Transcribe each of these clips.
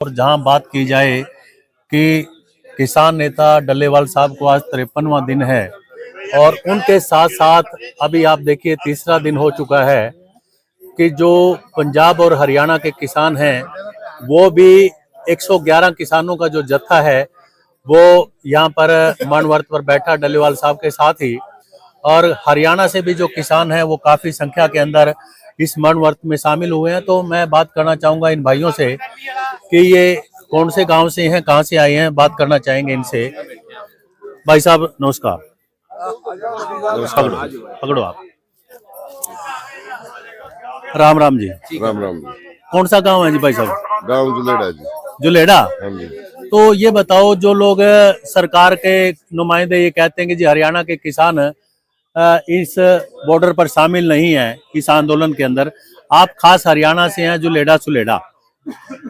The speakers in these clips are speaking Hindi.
और जहां बात की जाए कि किसान नेता डल्लेवाल साहब को आज 53वां दिन है और उनके साथ साथ अभी आप देखिए तीसरा दिन हो चुका है कि जो पंजाब और हरियाणा के किसान हैं वो भी 111 किसानों का जो जत्था है वो यहाँ पर मानवर्त पर बैठा डल्लेवाल साहब के साथ ही। और हरियाणा से भी जो किसान हैं वो काफी संख्या के अंदर इस मानवर्त में शामिल हुए हैं। तो मैं बात करना चाहूंगा इन भाइयों से कि ये कौन से गांव से हैं, कहां से आए हैं, बात करना चाहेंगे इनसे। भाई साहब नमस्कार। पकड़ो पकड़ो आप। राम राम जी। राम राम। कौन सा गांव है जी भाई साहब? गांव जुलेड़ा जी। जुलेड़ा। हाँ जी। तो ये बताओ, जो लोग सरकार के नुमाइंदे ये कहते हैं कि जी हरियाणा के किसान इस बॉर्डर पर शामिल नहीं है इस आंदोलन के अंदर, आप खास हरियाणा से हैं जुलेड़ा सुलेड़ा,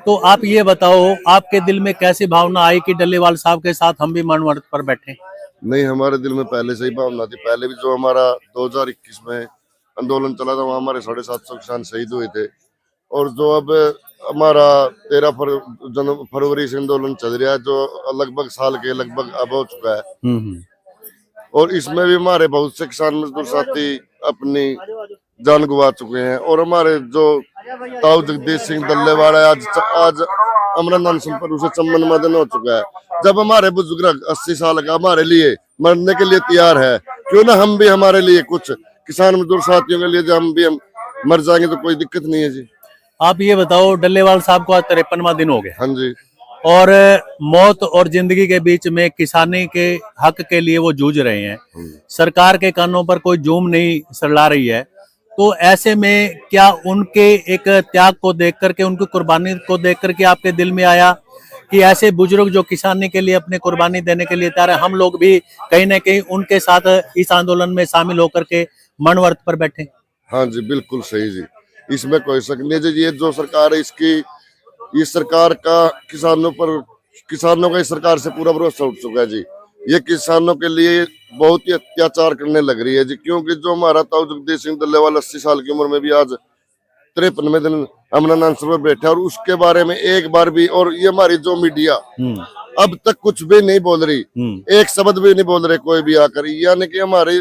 तो आप ये बताओ आपके दिल में कैसी भावना आई कि डल्लेवाल साहब के साथ हम भी मानवर्त पर बैठे? नहीं, हमारे दिल में पहले से ही भावना थी। पहले भी जो हमारा 2021 में आंदोलन चला था वहाँ हमारे 750 किसान शहीद हुए थे। और जो अब हमारा 13 फरवरी से आंदोलन चल रहा है जो लगभग साल के लगभग अब हो चुका है। और इसमें भी हमारे बहुत से किसान मजदूर साथी अपनी जान गंवा चुके हैं। और हमारे जो ताऊ जगदीश सिंह डल्लेवाल आज अमरनाथ पर उसे चम्मन मदन हो चुका है। जब हमारे बुजुर्ग 80 साल का हमारे लिए मरने के लिए तैयार है, क्यों ना हम भी हमारे लिए कुछ किसान मजदूर साथियों के लिए जब हम भी मर जाएंगे तो कोई दिक्कत नहीं है जी। आप ये बताओ, डल्लेवाल साहब को आज 53वां दिन हो गया। हाँ जी। और मौत और जिंदगी के बीच में किसानी के हक के लिए वो जूझ रहे हैं। सरकार के कानों पर कोई जूम नहीं सड़ला रही है। तो ऐसे में क्या उनके एक त्याग को देख करके, उनकी कुर्बानी को देख करके आपके दिल में आया कि ऐसे बुजुर्ग जो किसानी के लिए अपने कुर्बानी देने के लिए तैयार है, हम लोग भी कहीं ना कहीं उनके साथ इस आंदोलन में शामिल होकर के मानवर्त पर बैठे? हाँ जी, बिल्कुल सही जी। इसमें कोई शक नहीं है जी। ये जो सरकार है इस सरकार का किसानों का इस सरकार से पूरा भरोसा उठ चुका है जी। ये किसानों के लिए बहुत ही अत्याचार करने लग रही है जी। क्योंकि जो हमारा ताऊ जगदीश सिंह डल्लेवाल 80 साल की उम्र में भी आज 53वें दिन अमरनाथ पर बैठे और उसके बारे में एक बार भी, और ये हमारी जो मीडिया अब तक कुछ भी नहीं बोल रही, एक शब्द भी नहीं बोल रहे कोई भी आकर। यानी कि हमारे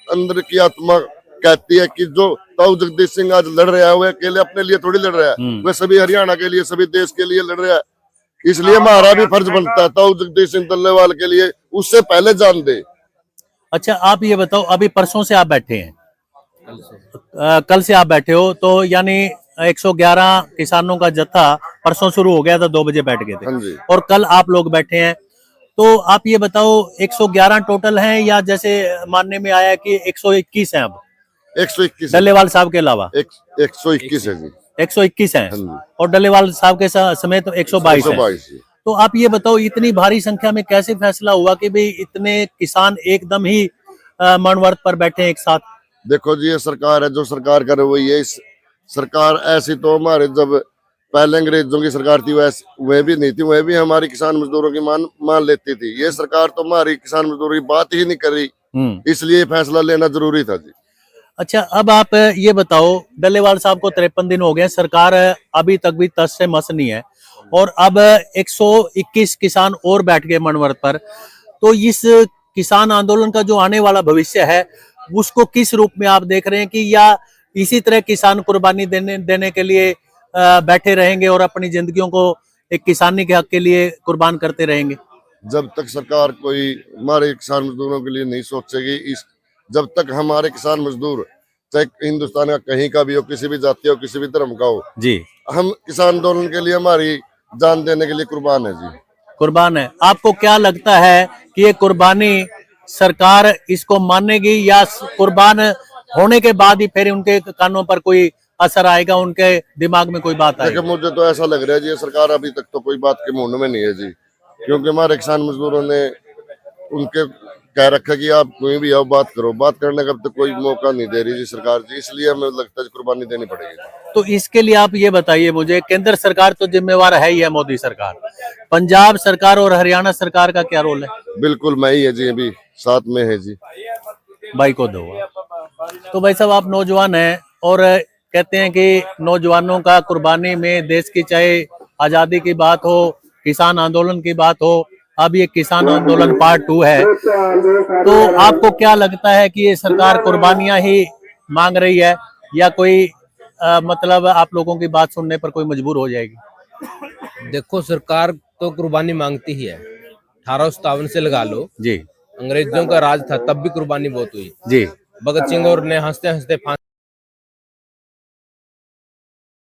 अंदर की आत्मा कहती है कि जो ताऊ जगदीश सिंह आज लड़ रहा है वो अकेले अपने लिए थोड़ी लड़ रहा है, वह सभी हरियाणा के लिए, सभी देश के लिए लड़ रहा है। इसलिए हमारा भी फर्ज बनता है ताऊ जगदीश सिंह डल्लेवाल के लिए उससे पहले जान दे। अच्छा, आप ये बताओ, अभी परसों से आप बैठे हैं, कल से आप बैठे हो, तो यानी 111 किसानों का जत्था परसों शुरू हो गया था, 2 बजे बैठ गए थे और कल आप लोग बैठे हैं। तो आप ये बताओ 111 टोटल हैं या जैसे मानने में आया कि 121 हैं? अब 121 डल्लेवाल साहब के अलावा 121 है जी। 121 हैं और डल्लेवाल साहब के समेत 122 हैं। तो आप ये बताओ इतनी भारी संख्या में कैसे फैसला हुआ कि भाई इतने किसान एकदम ही मानवर्त पर बैठे एक साथ? देखो जी, ये सरकार है, जो सरकार कर रही है इस सरकार ऐसी तो हमारे जब पहले अंग्रेजों की सरकार थी वह भी नहीं थी, वह भी हमारी किसान मजदूरों की मान लेती थी। ये सरकार तो हमारी किसान मजदूरों की बात ही नहीं कर रही, इसलिए फैसला लेना जरूरी था जी। अच्छा, अब आप ये बताओ, डल्लेवाल साहब को 53 दिन हो गए, सरकार अभी तक भी तस से मस नहीं है और अब 121 किसान और बैठ गए मानवर्त पर। तो इस किसान आंदोलन का जो आने वाला भविष्य है उसको किस रूप में आप देख रहे हैं, कि या इसी तरह किसान कुर्बानी देने के लिए बैठे रहेंगे और अपनी जिंदगियों को एक किसानी के हक के लिए कुर्बान करते रहेंगे? जब तक सरकार कोई हमारे किसान मजदूरों के लिए नहीं सोचेगी, जब तक हमारे किसान मजदूर चाहे हिंदुस्तान का कहीं का भी हो, किसी भी जाति हो, किसी भी धर्म का हो जी, हम किसान आंदोलन के लिए हमारी जान देने के लिए कुर्बान है जी। कुर्बान है। आपको क्या लगता है कि ये कुर्बानी सरकार इसको मानेगी या कुर्बान होने के बाद ही फिर उनके कानों पर कोई असर आएगा, उनके दिमाग में कोई बात आएगी? मुझे तो ऐसा लग रहा है जी, सरकार अभी तक तो कोई बात के मुंड में नहीं है जी। क्योंकि हमारे किसान मजदूरों ने उनके कह रखा कि आप कोई भी आओ बात करो, बात करने का अब तक कोई मौका नहीं दे रही जी सरकार जी। इसलिए हमें लगता है कुर्बानी देनी पड़ेगी। तो इसके लिए आप ये बताइए मुझे, केंद्र सरकार तो जिम्मेवार है ही है, मोदी सरकार, पंजाब सरकार और हरियाणा सरकार का क्या रोल है? बिल्कुल मैं ही है जी, अभी साथ में है जी। भाई को दो। तो भाई साहब, आप नौजवान हैं और कहते हैं कि नौजवानों का कुर्बानी में देश की चाहे आजादी की बात हो, किसान आंदोलन की बात हो, अब ये किसान आंदोलन पार्ट 2 है। तो आपको क्या लगता है कि ये सरकार कुर्बानियां ही मांग रही है या कोई मतलब आप लोगों की बात सुनने पर कोई मजबूर हो जाएगी? देखो, सरकार तो कुर्बानी मांगती ही है। 1857 से लगा लो, जी अंग्रेजों का राज था, तब भी कुर्बानी बहुत हुई। जी भगत सिंह और ने हंसते हंसते